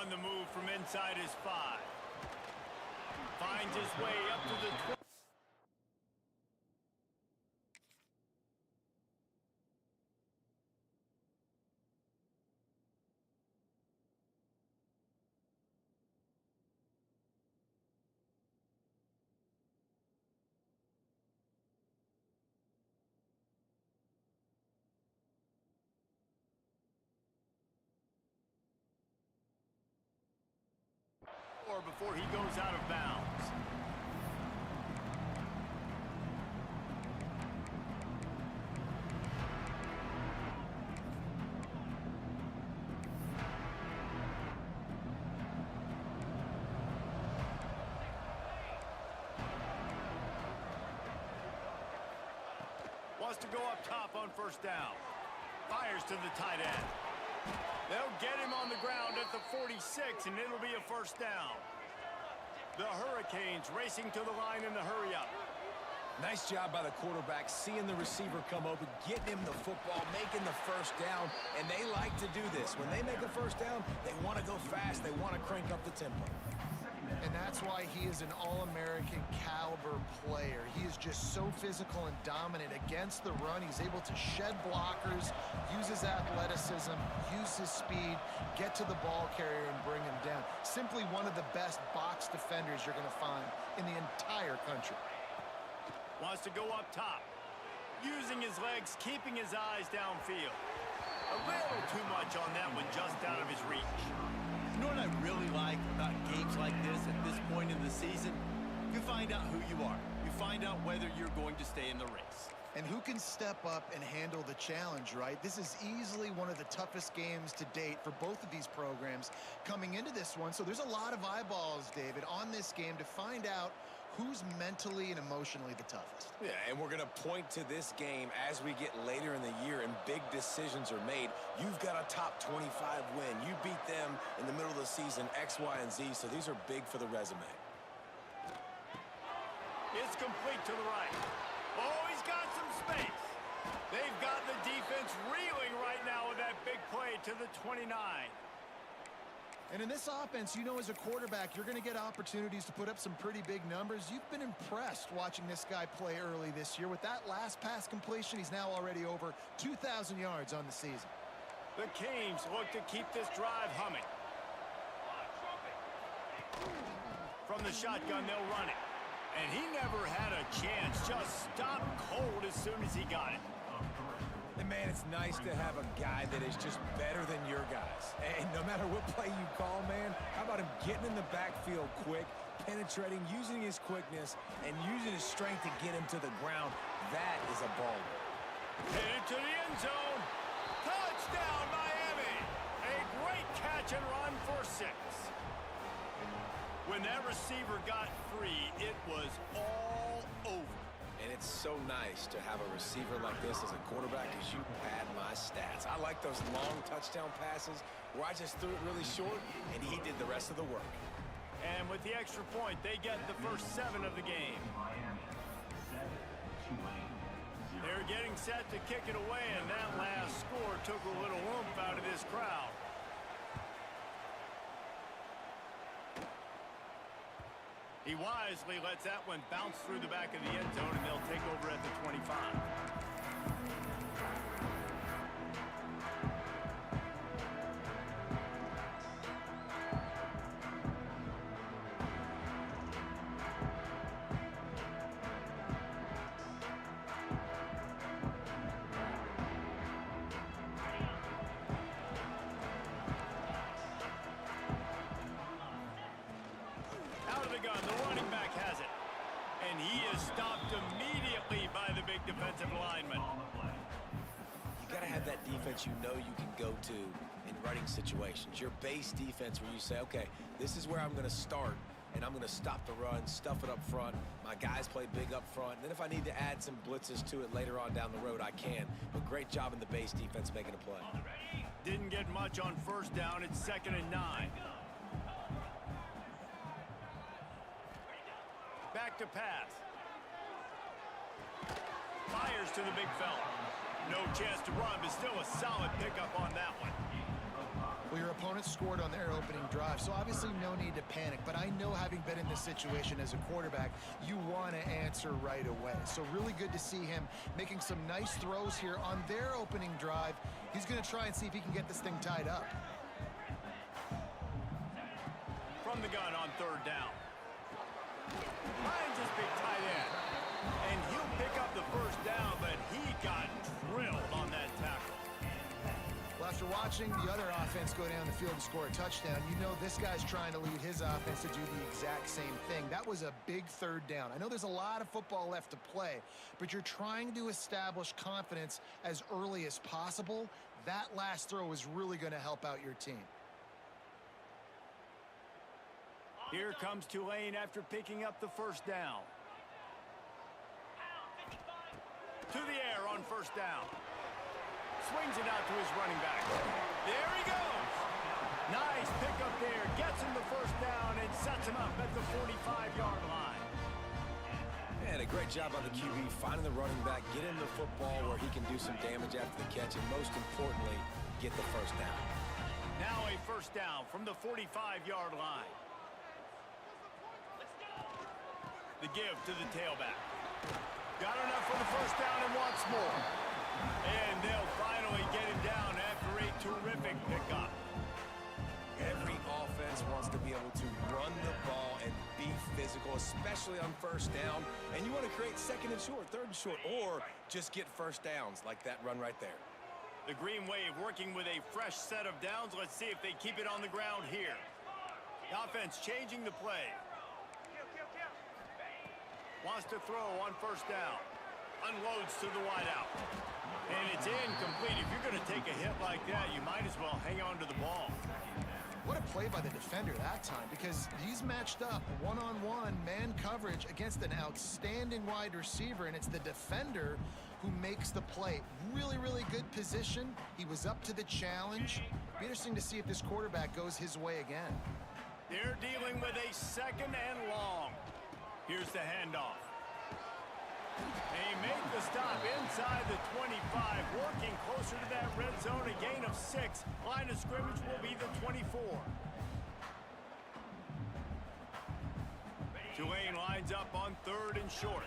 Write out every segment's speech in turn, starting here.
On the move from inside his 5. Finds his way up to the 20. Before he goes out of bounds. Wants to go up top on first down. Fires to the tight end. They'll get him on the ground at the 46, and it'll be a first down. The Hurricanes racing to the line in the hurry-up. Nice job by the quarterback, seeing the receiver come open, getting him the football, making the first down, and they like to do this. When they make a first down, they want to go fast. They want to crank up the tempo. And that's why he is an All-American caliber player. He is just so physical and dominant against the run. He's able to shed blockers, use his athleticism, use his speed, get to the ball carrier and bring him down. Simply one of the best box defenders you're going to find in the entire country. Wants to go up top. Using his legs, keeping his eyes downfield. A little too much on that one, just out of his reach. You know what I really like about games like this at this point in the season? You find out who you are. You find out whether you're going to stay in the race. And who can step up and handle the challenge, right? This is easily one of the toughest games to date for both of these programs coming into this one. So there's a lot of eyeballs, David, on this game to find out who's mentally and emotionally the toughest. Yeah, and we're going to point to this game as we get later in the year and big decisions are made. You've got a top 25 win. You beat them in the middle of the season, X, Y, and Z, so these are big for the resume. It's complete to the right. Oh, he's got some space. They've got the defense reeling right now with that big play to the 29. And in this offense, you know, as a quarterback, you're going to get opportunities to put up some pretty big numbers. You've been impressed watching this guy play early this year. With that last pass completion, he's now already over 2,000 yards on the season. The Canes look to keep this drive humming. From the shotgun, they'll run it. And he never had a chance, just stopped cold as soon as he got it. And, man, it's nice to have a guy that is just better than your guys. And no matter what play you call, man, how about him getting in the backfield quick, penetrating, using his quickness, and using his strength to get him to the ground. That is a baller. Headed to the end zone. Touchdown, Miami. A great catch and run for 6. When that receiver got free, it was all over. And it's so nice to have a receiver like this as a quarterback because you pad my stats. I like those long touchdown passes where I just threw it really short and he did the rest of the work. And with the extra point, they get the first 7 of the game. They're getting set to kick it away, and that last score took a little oomph out of this crowd. He wisely lets that one bounce through the back of the end zone, and they'll take over at the 25. And he is stopped immediately by the big defensive lineman. You got to have that defense you know you can go to in running situations. Your base defense where you say, okay, this is where I'm going to start, and I'm going to stop the run, stuff it up front. My guys play big up front. And then if I need to add some blitzes to it later on down the road, I can. But great job in the base defense making a play. Didn't get much on first down. It's 2nd and 9. Back to pass. Fires to the big fella. No chance to run, but still a solid pickup on that one. Well, your opponent scored on their opening drive, so obviously no need to panic. But I know, having been in this situation as a quarterback, you want to answer right away. So really good to see him making some nice throws here on their opening drive. He's going to try and see if he can get this thing tied up. From the gun on third down. Finds his big tight end. And he'll pick up the first down, but he got drilled on that tackle. Well, after watching the other offense go down the field and score a touchdown, you know this guy's trying to lead his offense to do the exact same thing. That was a big third down. I know there's a lot of football left to play, but you're trying to establish confidence as early as possible. That last throw is really going to help out your team. Here comes Tulane after picking up the first down. To the air on first down. Swings it out to his running back. There he goes. Nice pickup there. Gets him the first down and sets him up at the 45-yard line. And a great job by the QB finding the running back, get him the football where he can do some damage after the catch, and most importantly, get the first down. Now a first down from the 45-yard line. The give to the tailback. Got enough for the first down and wants more. And they'll finally get him down after a terrific pickup. Every offense wants to be able to run the ball and be physical, especially on first down. And you want to create second and short, third and short, or just get first downs like that run right there. The Green Wave working with a fresh set of downs. Let's see if they keep it on the ground here. The offense changing the play. Wants to throw on first down. Unloads to the wideout. And it's incomplete. If you're going to take a hit like that, you might as well hang on to the ball. What a play by the defender that time, because he's matched up one-on-one man coverage against an outstanding wide receiver, and it's the defender who makes the play. Really, really good position. He was up to the challenge. Be interesting to see if this quarterback goes his way again. They're dealing with a second and long. Here's the handoff. They make the stop inside the 25, working closer to that red zone, a gain of 6. Line of scrimmage will be the 24. Tulane lines up on third and short.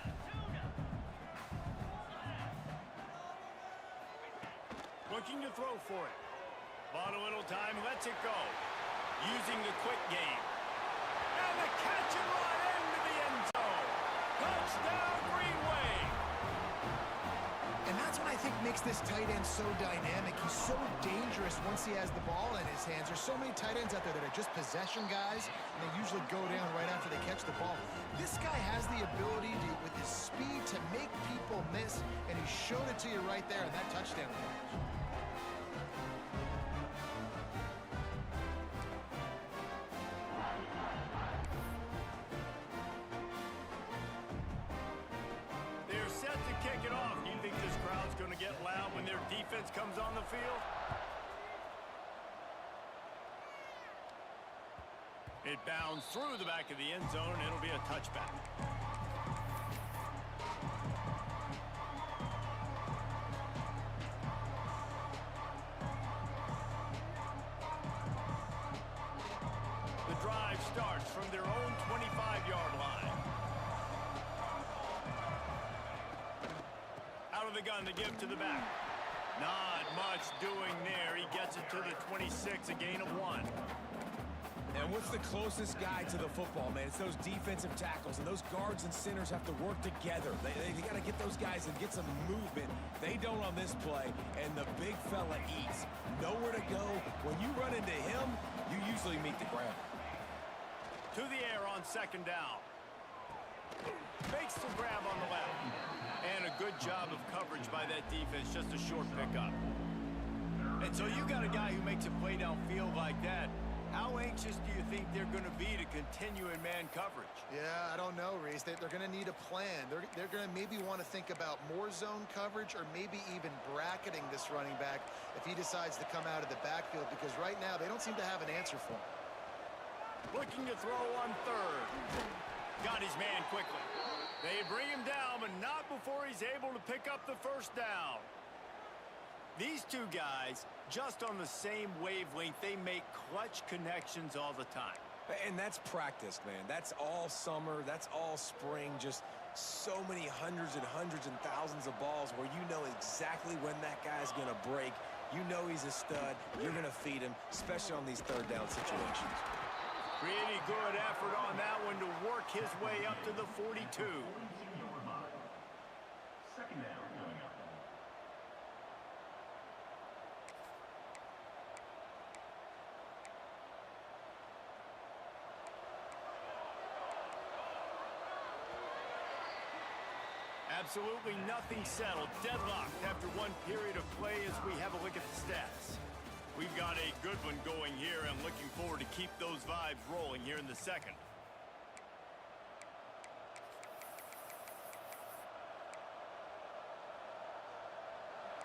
Looking to throw for it. Bought a little time, lets it go. Using the quick game. And the catch and run into the end zone. Touchdown, Green Wave. And that's what I think makes this tight end so dynamic. He's so dangerous once he has the ball in his hands. There's so many tight ends out there that are just possession guys, and they usually go down right after they catch the ball. This guy has the ability to, with his speed, to make people miss, and he showed it to you right there in that touchdown catch. Defense comes on the field. It bounds through the back of the end zone, and it'll be a touchback. The drive starts from their own 25-yard line. Out of the gun to give to the back. Not much doing there. He gets it to the 26, a gain of 1. And what's the closest guy to the football, man? It's those defensive tackles, and those guards and centers have to work together. They got to get those guys and get some movement. They don't on this play, and the big fella eats. Nowhere to go. When you run into him, you usually meet the ground. To the air on second down. Makes the grab on the left. And a good job of coverage by that defense, just a short pickup. And so you got a guy who makes a play downfield like that. How anxious do you think they're going to be to continue in man coverage? Yeah, I don't know, Reese. They're going to need a plan. They're going to maybe want to think about more zone coverage, or maybe even bracketing this running back if he decides to come out of the backfield, because right now they don't seem to have an answer for him. Looking to throw on third. Got his man quickly. They bring him down, but not before he's able to pick up the first down. These two guys, just on the same wavelength, they make clutch connections all the time. And that's practiced, man. That's all summer. That's all spring. Just so many hundreds and thousands of balls where you know exactly when that guy's going to break. You know he's a stud. You're going to feed him, especially on these third down situations. Pretty good effort on that one to work his way up to the 42. Second down coming up. Absolutely nothing settled. Deadlocked after one period of play as we have a look at the stats. We've got a good one going here and looking forward to keep those vibes rolling here in the second.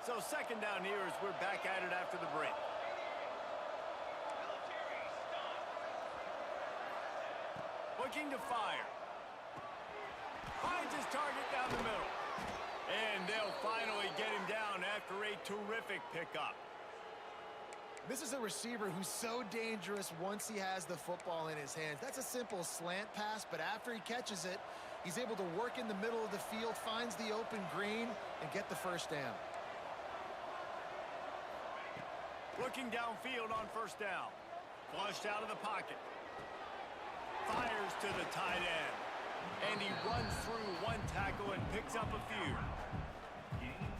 So second down here as we're back at it after the break. Looking to fire. Finds his target down the middle. And they'll finally get him down after a terrific pickup. This is a receiver who's so dangerous once he has the football in his hands. That's a simple slant pass, but after he catches it, he's able to work in the middle of the field, finds the open green, and get the first down. Looking downfield on first down. Flushed out of the pocket. Fires to the tight end. And he runs through one tackle and picks up a few.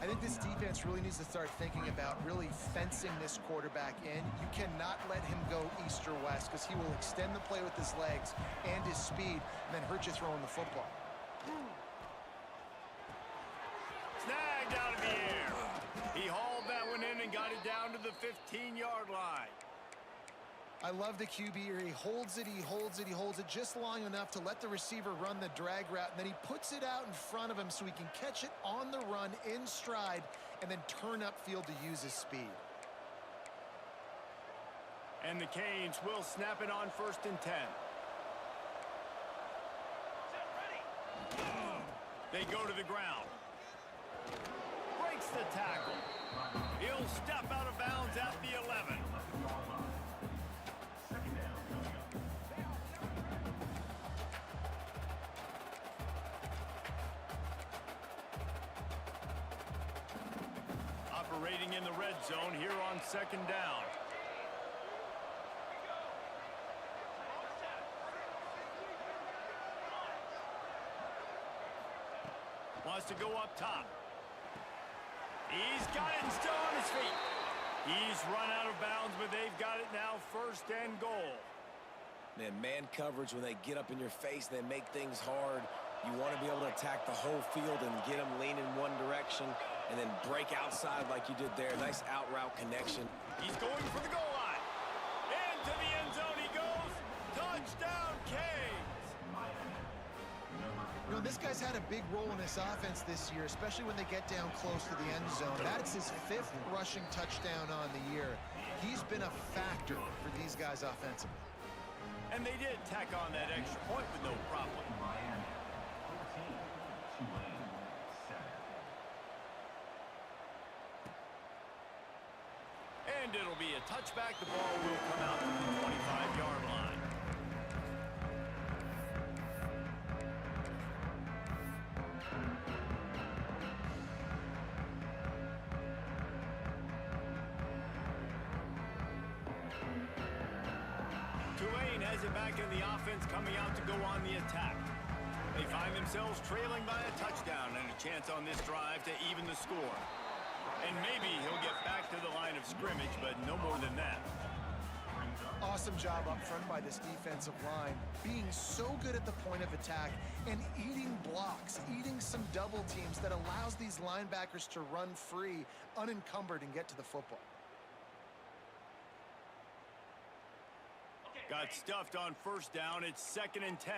I think this defense really needs to start thinking about really fencing this quarterback in. You cannot let him go east or west because he will extend the play with his legs and his speed and then hurt you throwing the football. Snagged out of the air. He hauled that one in and got it down to the 15-yard line. I love the QB here. He holds it, he holds it, he holds it just long enough to let the receiver run the drag route, and then he puts it out in front of him so he can catch it on the run in stride and then turn upfield to use his speed. And the Canes will snap it on 1st and 10. They go to the ground. Breaks the tackle. He'll step out of bounds at the 11. Operating in the red zone here on 2nd down. Wants to go up top. He's got it and still on his feet. He's run out of bounds, but they've got it now 1st and goal. Man coverage, when they get up in your face, they make things hard. You want to be able to attack the whole field and get them leaning one direction and then break outside like you did there. Nice out route connection. He's going for the goal line. Into the end zone he goes. Touchdown, Canes. You know, this guy's had a big role in this offense this year, especially when they get down close to the end zone. That's his 5th rushing touchdown on the year. He's been a factor for these guys offensively. And they did tack on that extra point with no problem. Miami, 14, Tulane, 7. And it'll be a touchback. The ball will come out to the 25-yard line. Tulane has it back in the offense, coming out to go on the attack. They find themselves trailing by a touchdown and a chance on this drive to even the score. And maybe he'll get back to the line of scrimmage, but no more than that. Awesome job up front by this defensive line, being so good at the point of attack and eating blocks, eating some double teams that allows these linebackers to run free, unencumbered, and get to the football. Got stuffed on 1st down. It's 2nd and 10.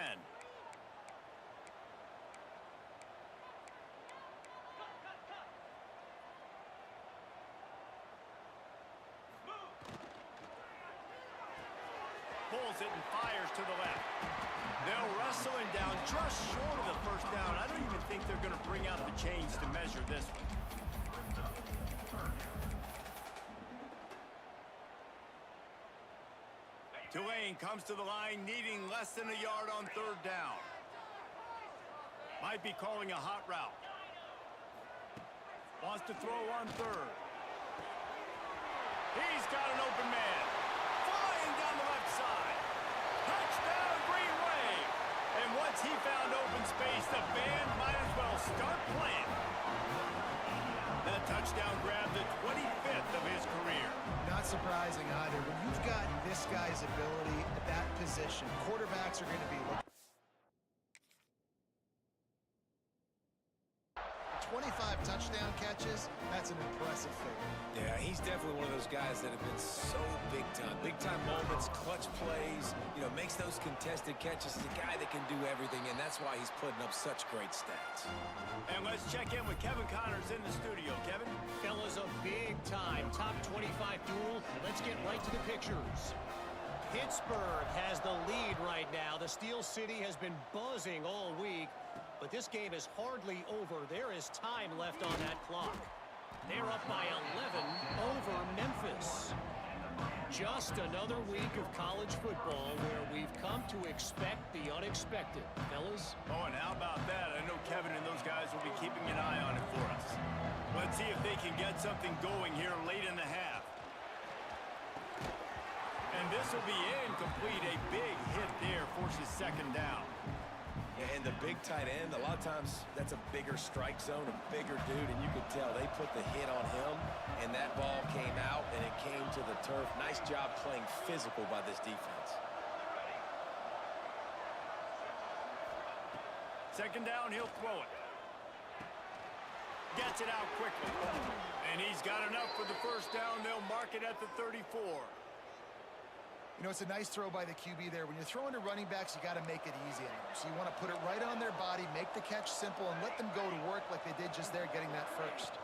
Pulls it and fires to the left. They'll wrestle him down just short of the 1st down. I don't even think they're going to bring out the chains to measure this one. Tulane comes to the line needing less than a yard on third down. Might be calling a hot route. Wants to throw on third. He's got an open man. Flying down the left side. Touchdown, Green Wave. And once he found open space, the band might as well start playing. That touchdown grabbed the 25th of his career. Not surprising either. When you've got this guy's ability at that position, quarterbacks are going to be looking. 25 touchdown catches, that's an impressive figure. Yeah, he's definitely one of those guys that have been so big time. Big time moments, clutch plays, makes those contested catches. He's a guy that can do everything, and that's why he's putting up such great stats. And let's check in with Kevin Connors in the studio. Kevin? Fellas, a big-time top 25 duel. Let's get right to the pictures. Pittsburgh has the lead right now. The Steel City has been buzzing all week, but this game is hardly over. There is time left on that clock. They're up by 11 over Memphis. Just another week of college football where we've come to expect the unexpected. Fellas? Oh, and how about that? I know Kevin and those guys will be keeping an eye on it for us. Let's see if they can get something going here late in the half. And this will be incomplete. A big hit there forces second down. And the big tight end, a lot of times that's a bigger strike zone, a bigger dude, and you could tell they put the hit on him, and that ball came out, and it came to the turf. Nice job playing physical by this defense. Second down, he'll throw it. Gets it out quickly. And he's got enough for the first down. They'll mark it at the 34. It's a nice throw by the QB there. When you're throwing to running backs, you got to make it easy on them. So you want to put it right on their body, make the catch simple, and let them go to work like they did just there getting that first.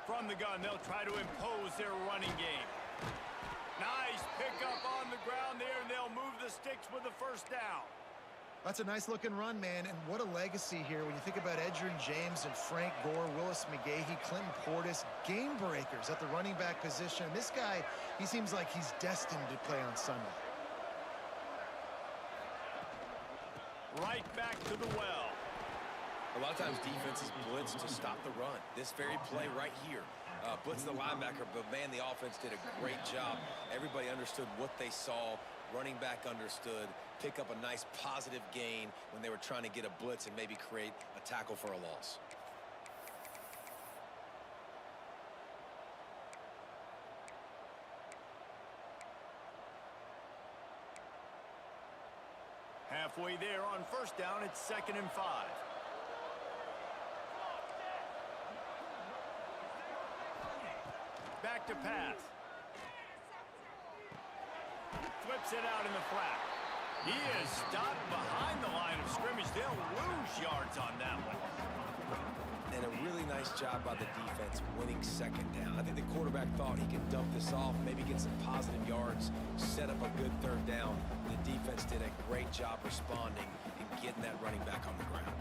From the gun, they'll try to impose their running game. Nice pickup on the ground there, and they'll move the sticks with the first down. That's a nice-looking run, man, and what a legacy here when you think about Edgerrin James and Frank Gore, Willis McGahee, Clinton Portis, game breakers at the running back position. This guy, he seems like he's destined to play on Sunday. Right back to the well. A lot of times defenses blitz to stop the run. This very play right here, blitz the linebacker, but man, the offense did a great job. Everybody understood what they saw. Running back understood, pick up a nice positive gain when they were trying to get a blitz and maybe create a tackle for a loss. Halfway there on first down, it's 2nd and 5. Back to pass. Flips it out in the flat. He is stopped behind the line of scrimmage. They'll lose yards on that one. And a really nice job by the defense winning second down. I think the quarterback thought he could dump this off, maybe get some positive yards, set up a good third down. The defense did a great job responding and getting that running back on the ground.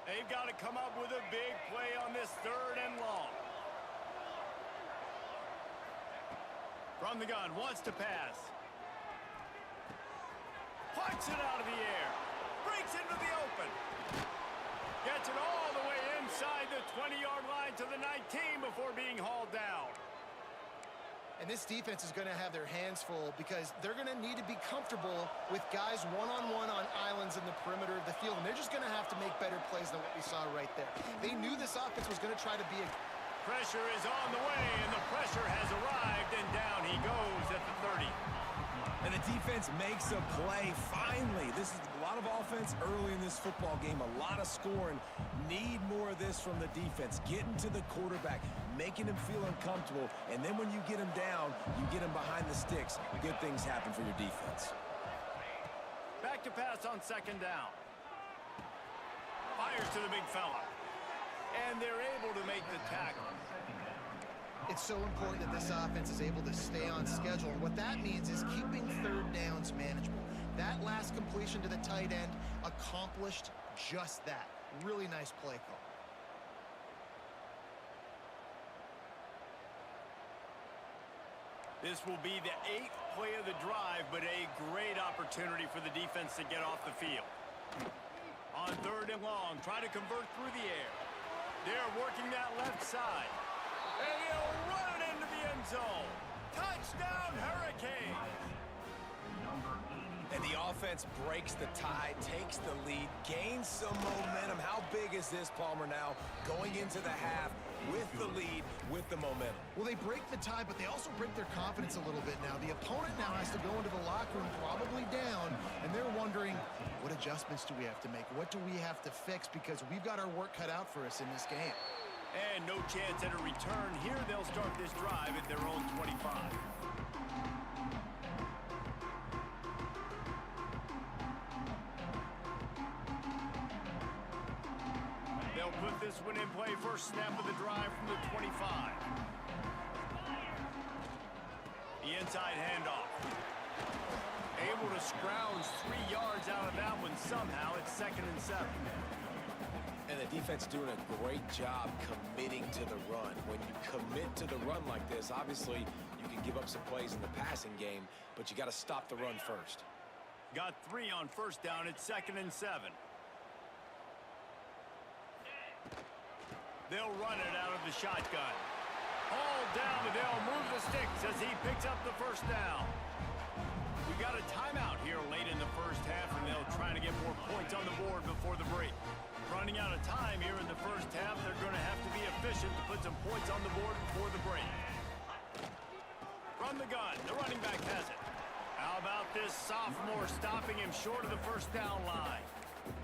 They've got to come up with a big play on this 3rd and long. From the gun, wants to pass. Punts it out of the air. Breaks into the open. Gets it all the way inside the 20-yard line to the 19 before being hauled down. And this defense is going to have their hands full because they're going to need to be comfortable with guys one-on-one on islands in the perimeter of the field. And they're just going to have to make better plays than what we saw right there. They knew this offense was going to try to be a... Pressure is on the way, and the pressure has arrived, and down he goes at the 30. And the defense makes a play, finally. This is a lot of offense early in this football game, a lot of scoring. Need more of this from the defense. Getting to the quarterback, making him feel uncomfortable, and then when you get him down, you get him behind the sticks. Good things happen for your defense. Back to pass on 2nd down. Fires to the big fella. And they're able to make the tackle. It's so important that this offense is able to stay on schedule. And what that means is keeping 3rd downs manageable. That last completion to the tight end accomplished just that. Really nice play call. This will be the 8th play of the drive, but a great opportunity for the defense to get off the field. On 3rd and long, try to convert through the air. They're working that left side. And he'll run it into the end zone. Touchdown, Hurricanes! And the offense breaks the tie, takes the lead, gains some momentum. How big is this, Palmer, now? Going into the half with the lead, with the momentum. Well, they break the tie, but they also break their confidence a little bit now. The opponent now has to go into the locker room probably down, and they're wondering, what adjustments do we have to make? What do we have to fix? Because we've got our work cut out for us in this game. And no chance at a return. Here they'll start this drive at their own 25. They'll put this one in play. First snap of the drive from the 25. The inside handoff. Able to scrounge 3 yards out of that one somehow. It's 2nd and 7. And the defense doing a great job committing to the run. When you commit to the run like this, obviously you can give up some plays in the passing game, but you got to stop the run first. Got 3 on first down. It's 2nd and 7. They'll run it out of the shotgun. Hauled down, and they'll move the sticks as he picks up the first down. We got a timeout here late in the first half, and they'll try to get more points on the board before the break. Running out of time here in the first half, they're going to have to be efficient to put some points on the board before the break. From the gun, the running back has it. How about this sophomore stopping him short of the first down line?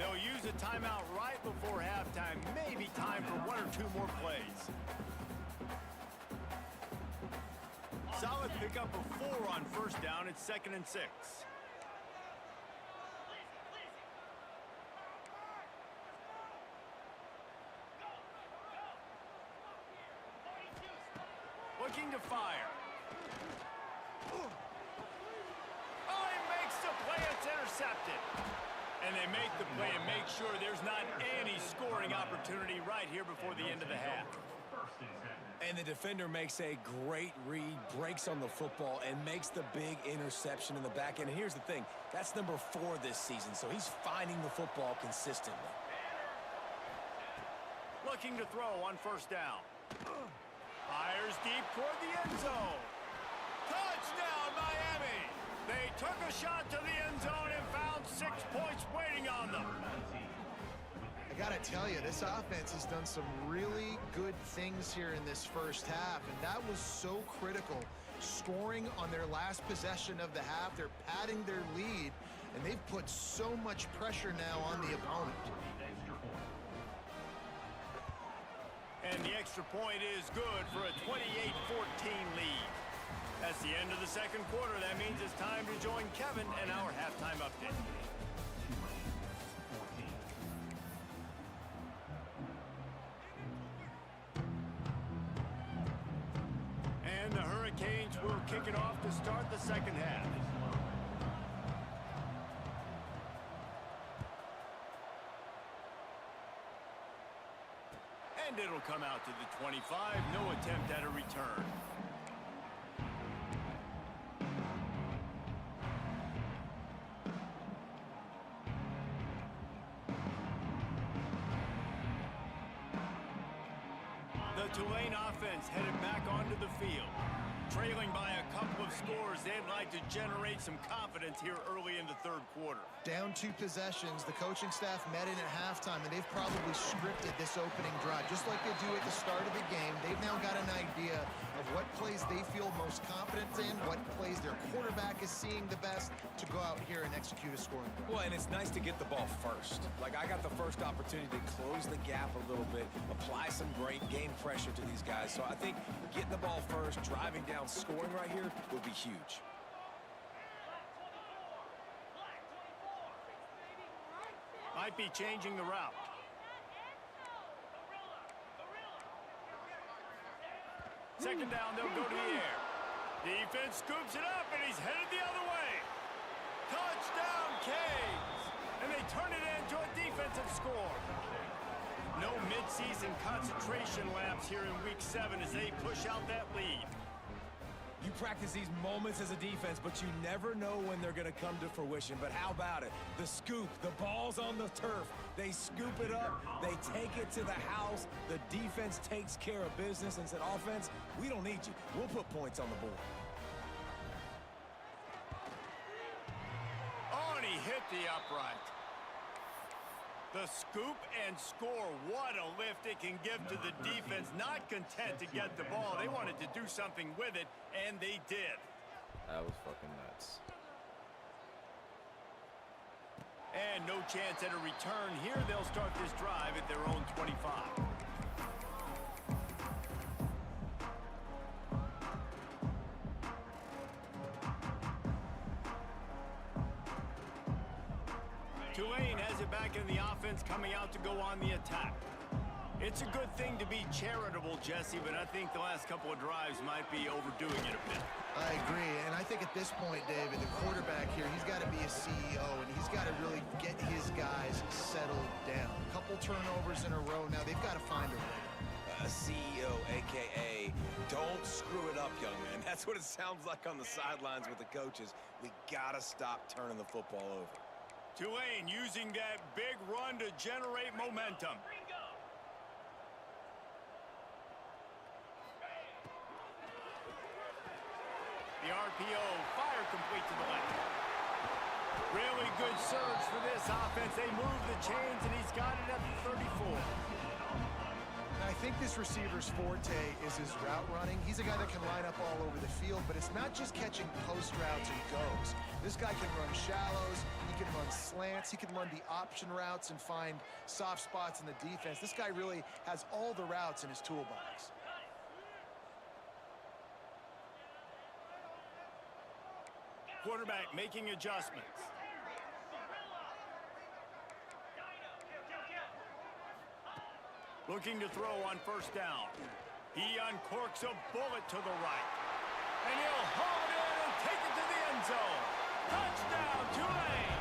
They'll use a timeout right before halftime. Maybe time for 1 or 2 more plays. Solid pickup of 4 on first down. It's 2nd and 6. Looking to fire. Oh, he makes the play. It's intercepted. And they make the play and make sure there's not any scoring opportunity right here before the end of the half. And the defender makes a great read, breaks on the football, and makes the big interception in the back end. And here's the thing, that's number 4 this season, so he's finding the football consistently. Looking to throw on first down. Fires deep toward the end zone. Touchdown, Miami! They took a shot to the end zone and found 6 points waiting on them. I gotta tell you, this offense has done some really good things here in this first half, and that was so critical. Scoring on their last possession of the half, they're padding their lead, and they've put so much pressure now on the opponent. And the extra point is good for a 28-14 lead. That's the end of the second quarter. That means it's time to join Kevin and our halftime update. And the Hurricanes will kick it off to start the second half. And it'll come out to the 25. No attempt at a return. The Tulane offense headed back onto the field. Trailing by a couple of scores, they'd like to generate some confidence here early in the third quarter. Down 2 possessions, the coaching staff met in at halftime, and they've probably scripted this opening drive. Just like they do at the start of the game, they've now got an idea of what plays they feel most confident in, what plays their quarterback is seeing the best to go out here and execute a scoring. Well, and it's nice to get the ball first. Like, I got the first opportunity to close the gap a little bit, apply some great game pressure to these guys. So I think getting the ball first, driving down, scoring right here would be huge. Might be changing the route. Second down, they'll go to the air. Defense scoops it up, and he's headed the other way. Touchdown, Canes! And they turn it into a defensive score. No midseason concentration laps here in Week 7 as they push out that lead. You practice these moments as a defense, but you never know when they're going to come to fruition. But how about it? The scoop, the ball's on the turf. They scoop it up, they take it to the house. The defense takes care of business and said, offense, we don't need you. We'll put points on the board. Oh, and he hit the upright. The scoop and score. What a lift it can give to the defense. Not content to get the ball. They wanted to do something with it, and they did. That was fucking nuts. And no chance at a return here. They'll start this drive at their own 25. Tulane has it back in the offense, coming out to go on the attack. It's a good thing to be charitable, Jesse, but I think the last couple of drives might be overdoing it a bit. I agree, and I think at this point, David, the quarterback here, he's got to be a CEO, and he's got to really get his guys settled down. A couple turnovers in a row. Now they've got to find a way. A CEO, a.k.a. don't screw it up, young man. That's what it sounds like on the sidelines with the coaches. We got to stop turning the football over. Tulane using that big run to generate momentum. The RPO, fire complete to the left. Really good surge for this offense. They move the chains, and he's got it at the 34. I think this receiver's forte is his route running. He's a guy that can line up all over the field, but it's not just catching post routes and goes. This guy can run shallows, he can run slants, he can run the option routes and find soft spots in the defense. This guy really has all the routes in his toolbox. Quarterback making adjustments. Looking to throw on first down. He uncorks a bullet to the right. And he'll haul it in and take it to the end zone. Touchdown, Tulane!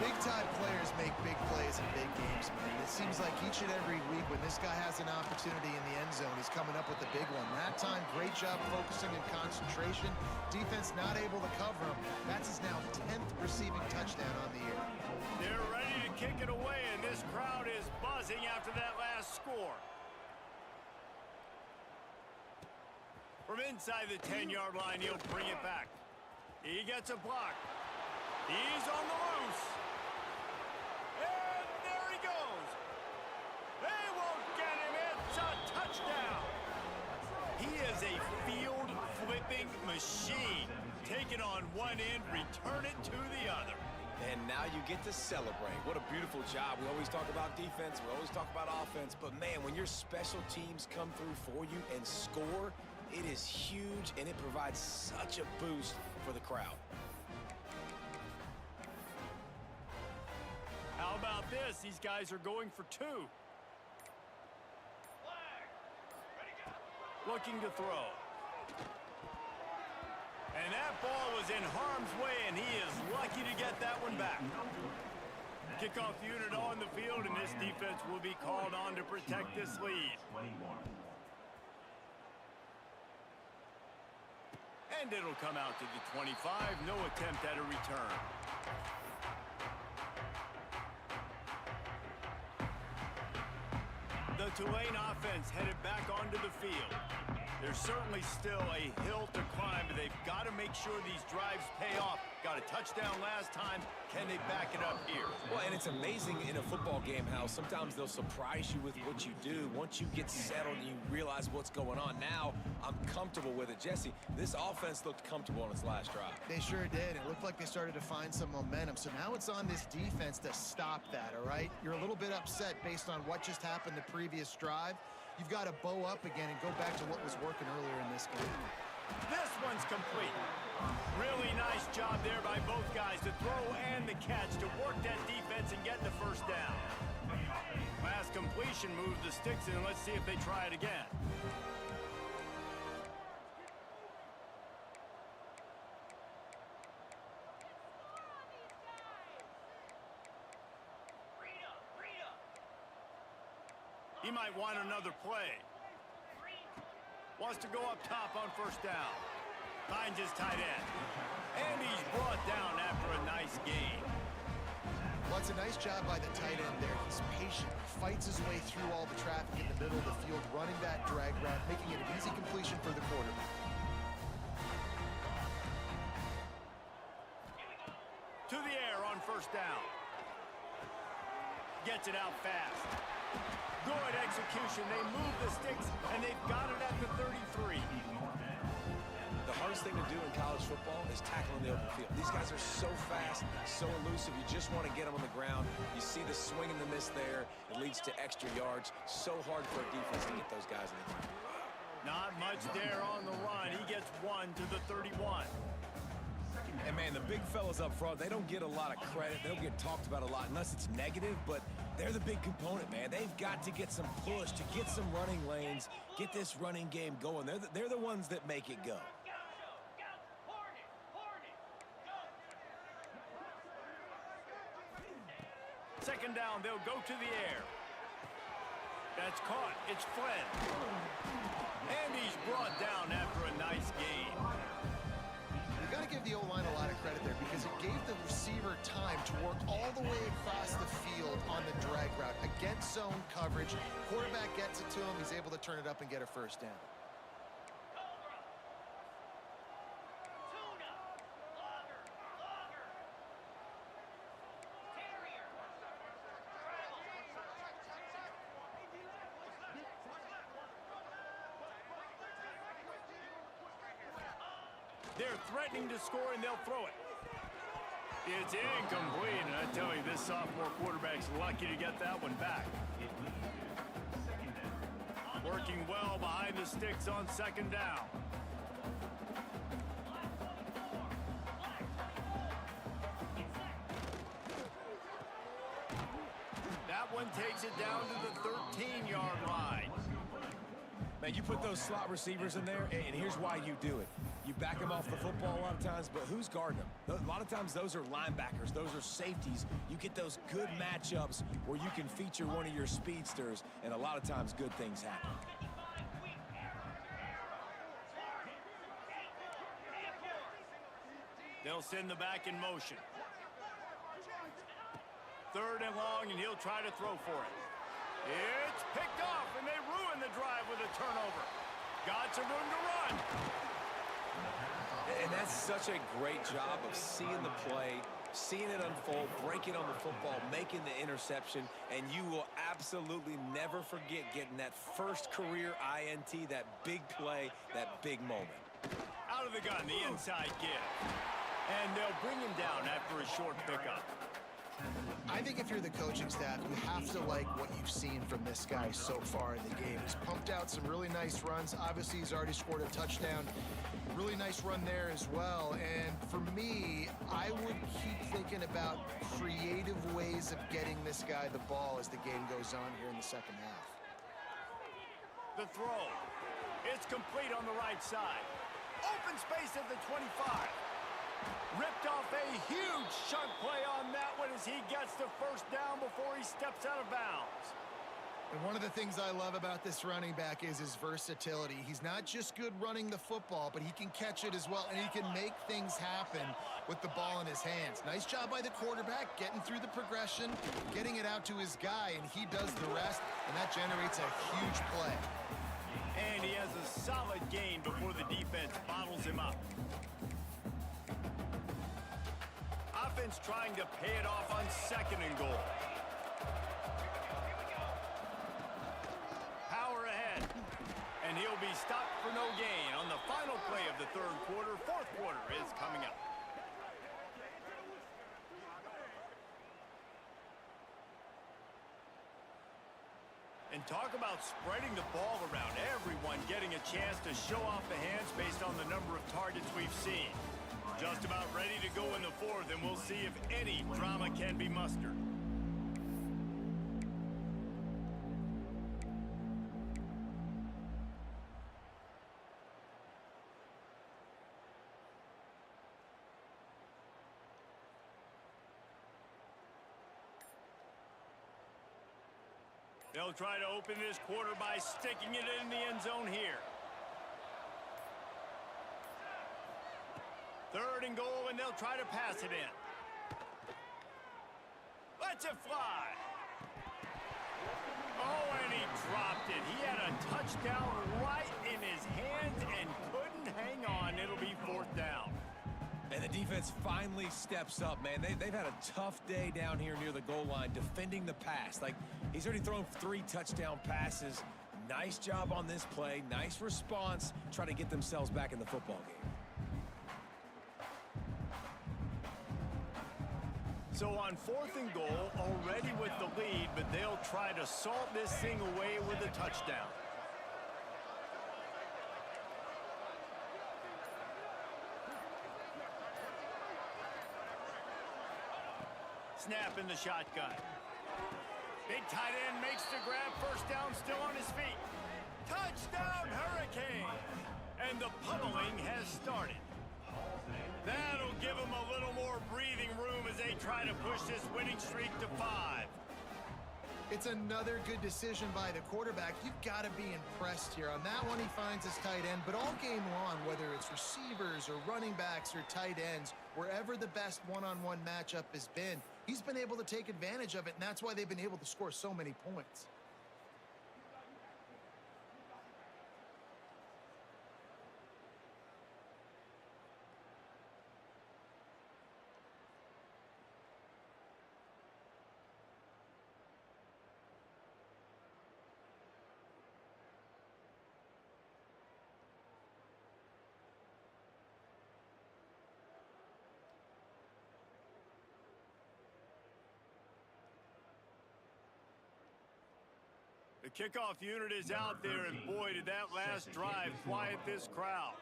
Big-time players make big plays in big games, man. It seems like each and every week when this guy has an opportunity in the end zone, he's coming up with a big one. That time, great job focusing and concentration. Defense not able to cover him. That's his now 10th receiving touchdown on the year. They're ready to kick it away, and this crowd is buzzing after that last score. From inside the 10-yard line, he'll bring it back. He gets a block. He's on the loose. And there he goes. They won't get him. It's a touchdown. He is a field-flipping machine. Take it on one end, return it to the other. And now you get to celebrate. What a beautiful job. We always talk about defense, we always talk about offense, but man, when your special teams come through for you and score, it is huge, and it provides such a boost for the crowd. How about this? These guys are going for two. Looking to throw. And that ball was in harm's way, and he is lucky to get that one back. Kickoff unit on the field, and this defense will be called on to protect this lead. And it'll come out to the 25. No attempt at a return. The Tulane offense headed back onto the field. There's certainly still a hill to climb, but they've got to make sure these drives pay off. Got a touchdown last time. Can they back it up here? Well, and it's amazing in a football game how sometimes they'll surprise you with what you do. Once you get settled and you realize what's going on, now I'm comfortable with it. Jesse, this offense looked comfortable on its last drive. They sure did. It looked like they started to find some momentum. So now it's on this defense to stop that, all right? You're a little bit upset based on what just happened the previous drive. You've got to bow up again and go back to what was working earlier in this game. This one's complete. Really nice job there by both guys to throw and the catch to work that defense and get the first down. Last completion moved the sticks in. Let's see if they try it again. He might want another play. Wants to go up top on first down. Finds his tight end. And he's brought down after a nice gain. Well, it's a nice job by the tight end there. He's patient, fights his way through all the traffic in the middle of the field, running that drag route, making it an easy completion for the quarterback. To the air on first down. Gets it out fast. Good execution. They move the sticks, and they've got it at the 33. The hardest thing to do in college football is tackling the open field. These guys are so fast, so elusive. You just want to get them on the ground. You see the swing and the miss there. It leads to extra yards. So hard for a defense to get those guys in the ground. Not much there on the run. He gets one to the 31. And, man, the big fellas up front, they don't get a lot of credit. They don't get talked about a lot unless it's negative, but they're the big component, man. They've got to get some push, to get some running lanes, get this running game going. They're the ones that make it go. Second down, they'll go to the air. That's caught. It's Flynn. And he's brought down after a nice gain. You got to give the O-line a lot of credit there because it gave the receiver time to work all the way across the field on the drag route against zone coverage. Quarterback gets it to him. He's able to turn it up and get a first down. They're threatening to score, and they'll throw it. It's incomplete, and I tell you, this sophomore quarterback's lucky to get that one back. Working well behind the sticks on second down. That one takes it down to the 13-yard line. Man, you put those slot receivers in there, and here's why you do it. You back them off the football a lot of times, but who's guarding them? A lot of times those are linebackers. Those are safeties. You get those good matchups where you can feature one of your speedsters, and a lot of times good things happen. They'll send the back in motion. Third and long, and he'll try to throw for it. It's picked off, and they ruin the drive with a turnover. Got some room to run. And that's such a great job of seeing the play, seeing it unfold, breaking on the football, making the interception, and you will absolutely never forget getting that first career INT, that big play, that big moment. Out of the gun, the inside give. And they'll bring him down after a short pickup. I think if you're the coaching staff, you have to like what you've seen from this guy so far in the game. He's pumped out some really nice runs. Obviously, he's already scored a touchdown. Really nice run there as well. And for me, I would keep thinking about creative ways of getting this guy the ball as the game goes on here in the second half. The throw. It's complete on the right side. Open space at the 25. Ripped off a huge chunk play on that one as he gets the first down before he steps out of bounds. And one of the things I love about this running back is his versatility. He's not just good running the football, but he can catch it as well, and he can make things happen with the ball in his hands. Nice job by the quarterback, getting through the progression, getting it out to his guy, and he does the rest, and that generates a huge play. And he has a solid gain before the defense bottles him up. Offense trying to pay it off on second and goal. Power ahead. And he'll be stopped for no gain on the final play of the third quarter. Fourth quarter is coming up. And talk about spreading the ball around. Everyone getting a chance to show off the hands based on the number of targets we've seen. Just about ready to go in the fourth, and we'll see if any drama can be mustered. They'll try to open this quarter by sticking it in the end zone here. 3rd and goal, and they'll try to pass it in. Lets it fly. Oh, and he dropped it. He had a touchdown right in his hands and couldn't hang on. It'll be 4th down. And the defense finally steps up, man. They've had a tough day down here near the goal line defending the pass. Like, he's already thrown 3 touchdown passes. Nice job on this play. Nice response. Trying to get themselves back in the football game. So on 4th and goal, already with the lead, but they'll try to salt this thing away with a touchdown. Snap in the shotgun. Big tight end makes the grab. 1st down, still on his feet. Touchdown, Hurricane! And the pummeling has started. That'll give them a little more breathing room as they try to push this winning streak to 5. It's another good decision by the quarterback. You've got to be impressed here. On that one, he finds his tight end, but all game long, whether it's receivers or running backs or tight ends, wherever the best one-on-one matchup has been, he's been able to take advantage of it, and that's why they've been able to score so many points. The kickoff unit is out there, and boy, did that last drive quiet this crowd.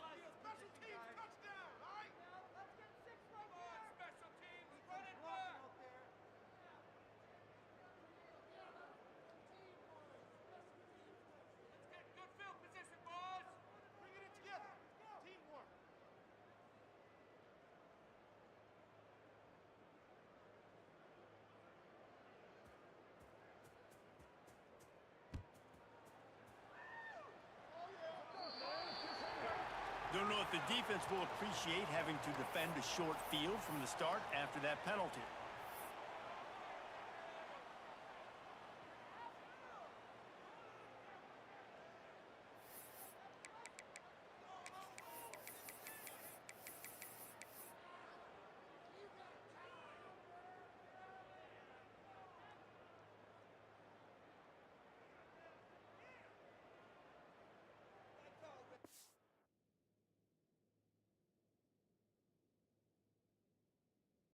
Don't know if the defense will appreciate having to defend a short field from the start after that penalty.